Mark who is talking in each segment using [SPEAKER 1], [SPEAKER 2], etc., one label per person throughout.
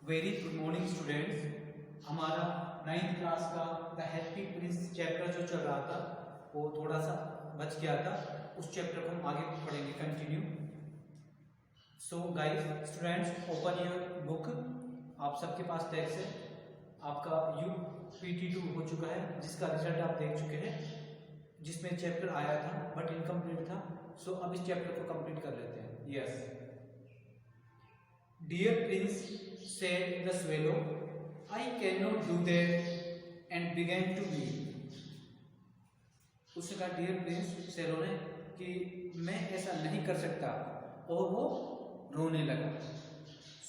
[SPEAKER 1] Very good morning students. हमारा 9th class का the happy Prince chapter जो चल रहा था वो थोड़ा सा बच गया था, उस चैप्टर को हम आगे पढ़ेंगे continue. So guys students open your book. आप सबके पास टेक्स्ट है, आपका UPT2 हो चुका है जिसका रिजल्ट आप देख चुके हैं, जिसमें चैप्टर आया था बट इनकम्प्लीट था। सो अब इस चैप्टर को कंप्लीट कर लेते हैं। Yes, Dear Prince, said the swallow, I cannot do that, and began to weep. उसने कहा डियर प्रिंस सेलो ने कि मैं ऐसा नहीं कर सकता, और वो रोने लगा।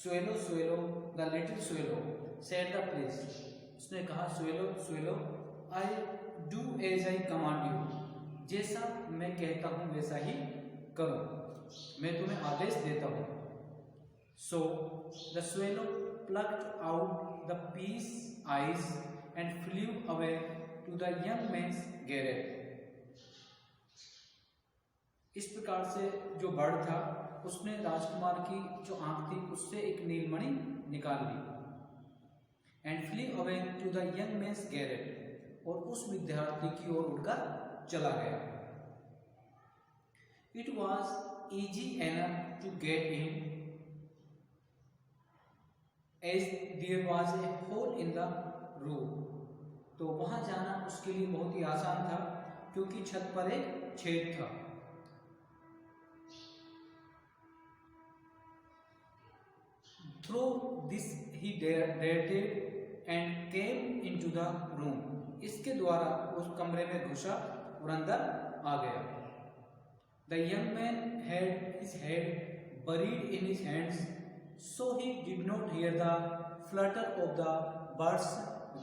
[SPEAKER 1] Swallow swallow the little swallow said the prince, उसने कहा swallow swallow I do as I command you, जैसा मैं कहता हूँ वैसा ही करो, मैं तुम्हें आदेश देता हूँ। So the swallow plucked out the pea's eyes and flew away to the young man's garret. इस प्रकार से जो बर्ड था उसने राजकुमार की जो आंख थी उससे एक नीलमणि निकाल ली। And flew away to the young man's garret, और उस विद्यार्थी की ओर उड़कर चला गया। It was easy enough to get in as there was a hole in the roof, तो वहां जाना उसके लिए बहुत ही आसान था क्योंकि छत पर एक छेद था। Through this he darted and came into the room, इसके द्वारा उस कमरे में घुसा और अंदर आ गया। The young man had his head buried in his hands, so he did not hear the flutter of the bird's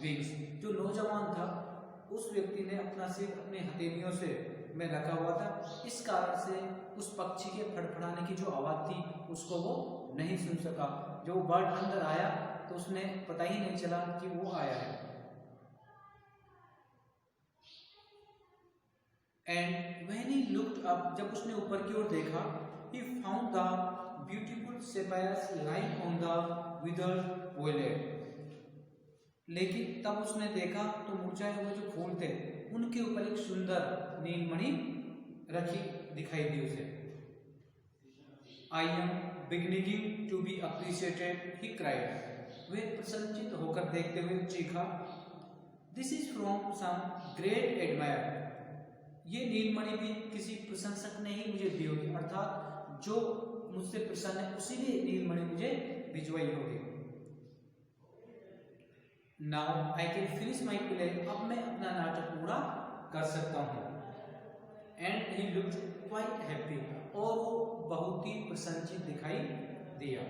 [SPEAKER 1] wings. जो नौजवान था उस व्यक्ति ने अपना सिर अपने हथेलियों से में रखा हुआ था, इस कारण से उस पक्षी के फड़फड़ाने की जो आवाज थी उसको वो नहीं सुन सका। जो बर्ड अंदर आया तो उसने पता ही नहीं चला कि वो आया है। And when he looked up, जब उसने ऊपर की ओर देखा, he found the beautiful sapphires lying on the withered violet. लेकिन तब उसने देखा तो मुरझाए हुए जो फूल थे उनके ऊपर एक सुंदर नीलमणि रखी दिखाई दी उसे। I am beginning to be appreciated, he cried. वे प्रसन्नचित्त होकर देखते हुए चीखा, This is from some great admirer. ये नीलमणि भी किसी प्रशंसक ने ही मुझे दी होगी, अर्थात जो मुझसे प्रसन्न है उसी ने नीलमणि मुझे भिजवाई होगी। Now I can finish my play, अब मैं अपना नाटक पूरा कर सकता हूँ। And he looked quite happy, और वो बहुत ही प्रसन्नचित्त दिखाई दिया।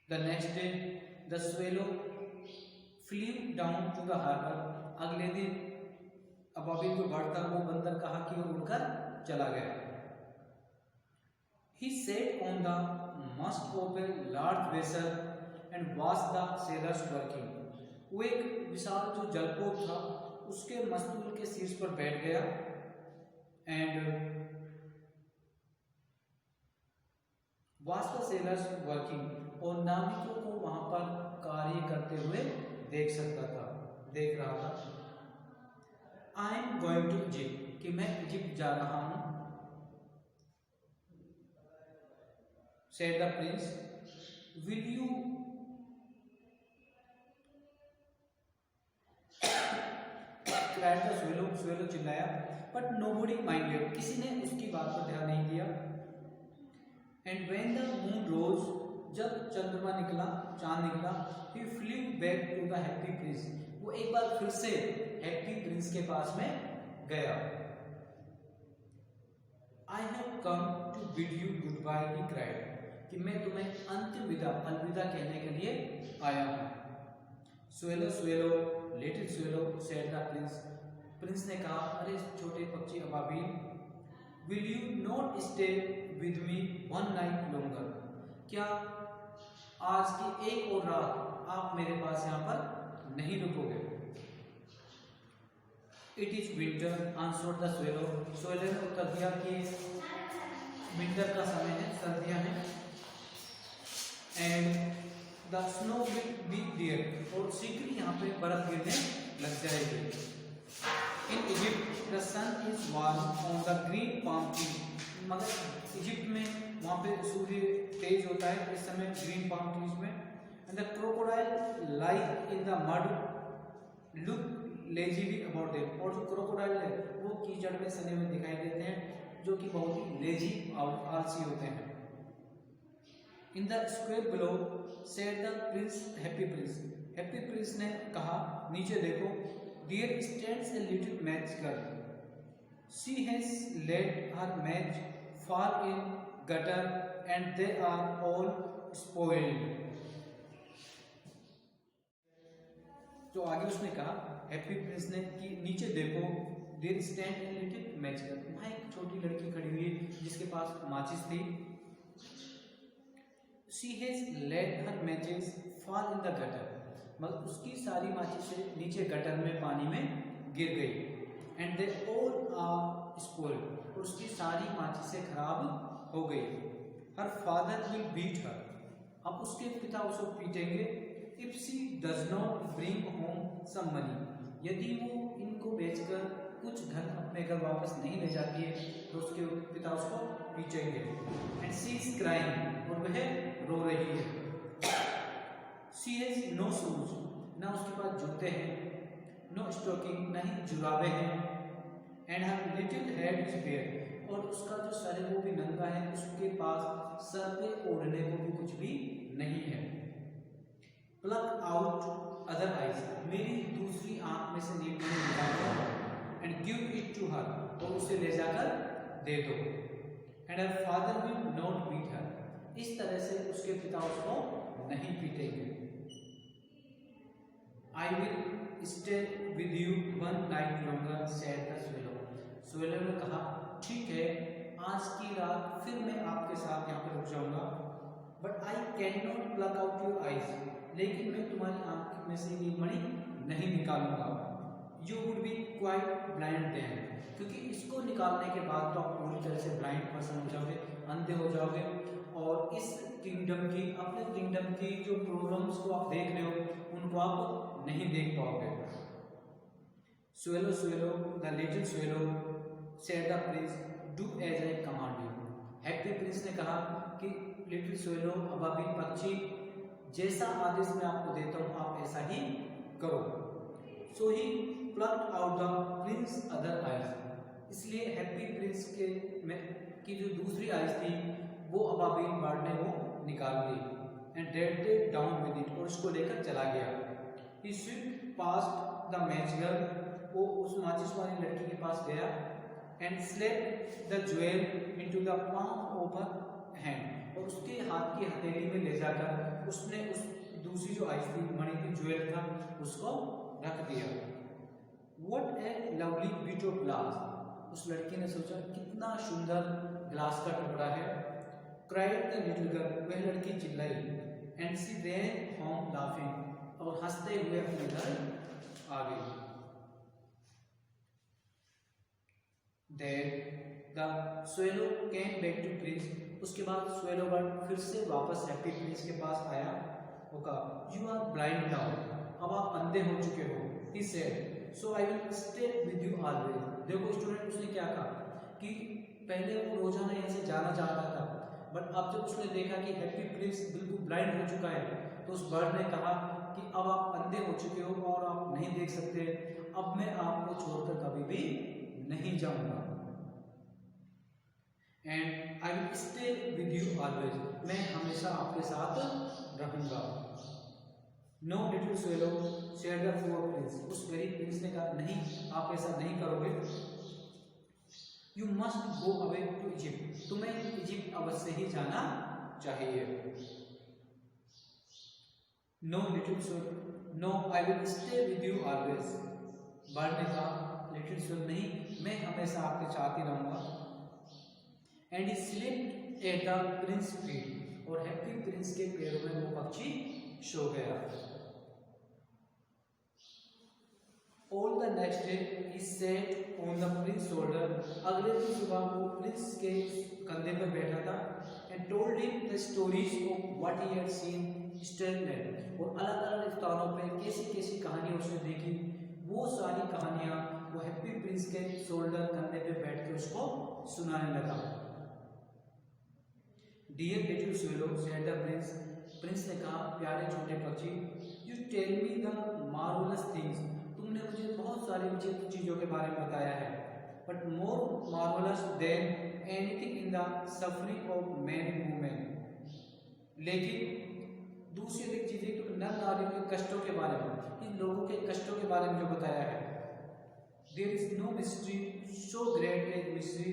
[SPEAKER 1] The next day the swallow flew down to the harbor. अगले दिन अबाबिल जो बर्ड था वो बंदर कहा कि वो उड़कर चला गया। He sat on the mast of a large vessel and watched the sailors working. वो एक विशाल जो जलपोत था उसके मस्तूल के शीर्ष पर बैठ गया and watched the sailors working, और नाविकों को वहां पर कार्य करते हुए देख रहा था। I am going to Egypt, कि मैं इजिप्ट जा रहा हूं। Said the prince, will you cried the swallow, swallow चिल्लाया, but nobody minded, किसी ने उसकी बात पर ध्यान नहीं दिया। And when the moon rose, जब चंद्रमा निकला, चांद निकला, he flew back to the happy prince, वो एक बार फिर से हैप्पी प्रिंस के पास में गया। I have come to bid you goodbye, he cried, कि मैं तुम्हें अंतिम विदा अलविदा कहने के लिए आया हूँ। Swallow swallow little swallow said the prince, Prince ने कहा, अरे छोटे पक्षी अबाबिल, will you not stay with me one night longer, क्या आज की एक और रात आप मेरे पास यहाँ पर नहीं रुकोगे? It is winter, answered the swallow. swallow ने उत्तर दिया कि विंटर का समय है, सर्दियां हैं। स्नो विल बी देयर, और शीघ्र यहाँ पे बर्फ गिरने लग जाएगी। In Egypt the sun is warm on the green palm tree, मगर इजिप्ट में वहाँ पे सूर्य तेज होता है इस समय ग्रीन पाम ट्रीज में। And the crocodile lie in the mud look lazily about them, और जो क्रोकोडाइल है वो कीचड़ में सने हुए दिखाई देते हैं, जो कि बहुत ही लेजी आलसी होते हैं। In the square below said the prince, happy prince, happy prince ने कहा नीचे देखो, dear stands a little match girl, she has let her match fall in gutter and they are all spoiled. जो आगे उसने कहा हैप्पी प्रिंस ने कि नीचे देखो, there stand a little match girl, वहाँ एक छोटी लड़की खड़ी हुई है जिसके पास माचिस थी। She has let her matches fall in the gutter, मतलब उसकी सारी माचिसें नीचे गटर में पानी में गिर गई। And they all are spoiled, और उसकी सारी माचिसें खराब हो गई। Her father will beat her, अब उसके पिता उसको पीटेंगे। If she does not bring home some money, यदि वो इनको बेचकर कुछ धन अपने घर वापस नहीं ले जाती है तो उसके पिता उसको पीटेंगे। एंड शी इज क्राइंग, और वह रो रही है। शी हैज नो शूज, ना उसके पास जूते हैं, नो स्टॉकिंग, ना ही जुराबे हैं। And her little head is bare, और उसका जो सर है वो भी नंगा है, उसके पास सर पे ओढ़ने को भी कुछ भी नहीं है। प्लक आउट अदर आइज, मेरी दूसरी आंख में से नीचे निकालो। And give it to her, और उसे ले जाकर दे दो। And her father will not beat her, इस तरह से उसके पिता उसको नहीं पीटेंगे। I will stay with you one night longer said the swallow, swallow ने कहा ठीक है आज की रात फिर मैं आपके साथ यहाँ पर रुक जाऊंगा। But I can not plug out your eyes, लेकिन मैं तुम्हारी आंख में से ये मणि नहीं निकालूंगा। You would be quite blind then, क्योंकि इसको निकालने के बाद तो आप पूरी तरह से ब्लाइंड पर्सन हो जाओगे, अंधे हो जाओगे, और इस किंगडम की, अपने किंगडम की जो प्रॉब्लम्स को आप देख रहे हो उनको आप नहीं देख पाओगे। Swallow swallow the little swallow said the prince, do as I command you, happy prince ने कहा कि लिटिल स्वेलो अबाबी पक्षी, जैसा आदेश मैं आपको देता हूँ आप ऐसा ही करो। So he plucked out the prince other eyes, इसलिए हैप्पी प्रिंस के में की जो दूसरी आइज थी वो अबाबील बर्ड ने वो निकाल ली। And dead down with it, और उसको लेकर चला गया। He swift past the match girl, वो उस माचिस वाली लड़की के पास गया। And slipped the jewel into the palm of her hand, और उसके हाथ की हथेली में ले जाकर उसने उस दूसरी जो आइज थी मणि की ज्वेल था उसको रख दिया। What a lovely bit of glass, उस लड़की ने सोचा कितना सुंदर ग्लास का टुकड़ा है। Cried the little girl, वह लड़की चिल्लाई। And she ran home laughing, और हंसते हुए अपने घर आ गई। Then the swallow came back to prince, उसके बाद swallow बर्ड फिर से वापस हैप्पी प्रिंस के पास आया। वो कहा You are blind now, अब आप अंधे हो चुके हो। He said, So I will stay with you always. देखो स्टूडेंट उसने क्या कहा कि पहले वो रोजाना यहाँ से जाना चाहता था, बट अब जब उसने देखा कि हैप्पी प्रिंस बिल्कुल ब्लाइंड हो चुका है तो उस बर्ड ने कहा कि अब आप अंधे हो चुके हो और आप नहीं देख सकते, अब मैं आपको छोड़कर कभी भी नहीं जाऊंगा। And I will stay with you always, मैं हमेशा आपके साथ रहूंगा। No little swallow said the poor Prince, उस गरीब प्रिंस ने कहा नहीं आप ऐसा नहीं करोगे। You must go away to Egypt, तुम्हें इजिप्ट अवश्य ही जाना चाहिए। No little swallow, no I will stay with you always, bird ने कहा लिटिल स्वेलो नहीं, मैं हमेशा आपके साथ ही रहूंगा। And he slept at the Prince feet, और हैप्पी प्रिंस के पैरों में वो पक्षी सो गया। All the next day he sat on the prince's shoulder, अगले दिन सुबह वो प्रिंस के कंधे पर बैठा था। And told him the stories of what he had seen स्टेनलैंड और अलग अलग स्थानों पे कैसी कैसी कहानियाँ उसने देखी, वो सारी कहानियाँ वो हैप्पी प्रिंस के शोल्डर कंधे पे बैठ के उसको सुनाने लगा। Dear little swallow said the prince, prince ने कहा प्यारे छोटे पक्षी, you tell me the marvellous things, तुमने मुझे बहुत सारी विचित्र चीज़ों के बारे में बताया है, but more marvellous than anything in the suffering of man women, लेकिन दूसरी अधिक चीज़ें तो नर नारियों के कष्टों के बारे में, इन लोगों के कष्टों के बारे में जो बताया है। There is no mystery so great as mystery,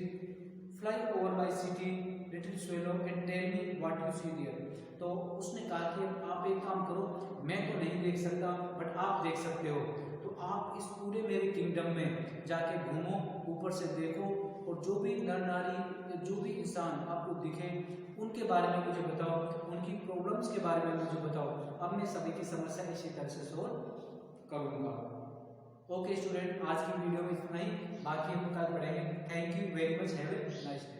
[SPEAKER 1] fly over my city little swallow and tell me what you see there. तो उसने कहा कि आप एक काम करो, मैं तो नहीं देख सकता बट आप देख सकते हो, तो आप इस पूरे मेरे किंगडम में जाके घूमो, ऊपर से देखो और जो भी नर नारी जो भी इंसान आपको दिखे उनके बारे में मुझे बताओ, उनकी प्रॉब्लम्स के बारे में मुझे बताओ, अब मैं सभी की समस्या इसी तरह से सॉल्व करूँगा। ओके स्टूडेंट, आज की वीडियो में इतना ही, बाकी हम कल पढ़ेंगे। Thank you very much, have a nice day.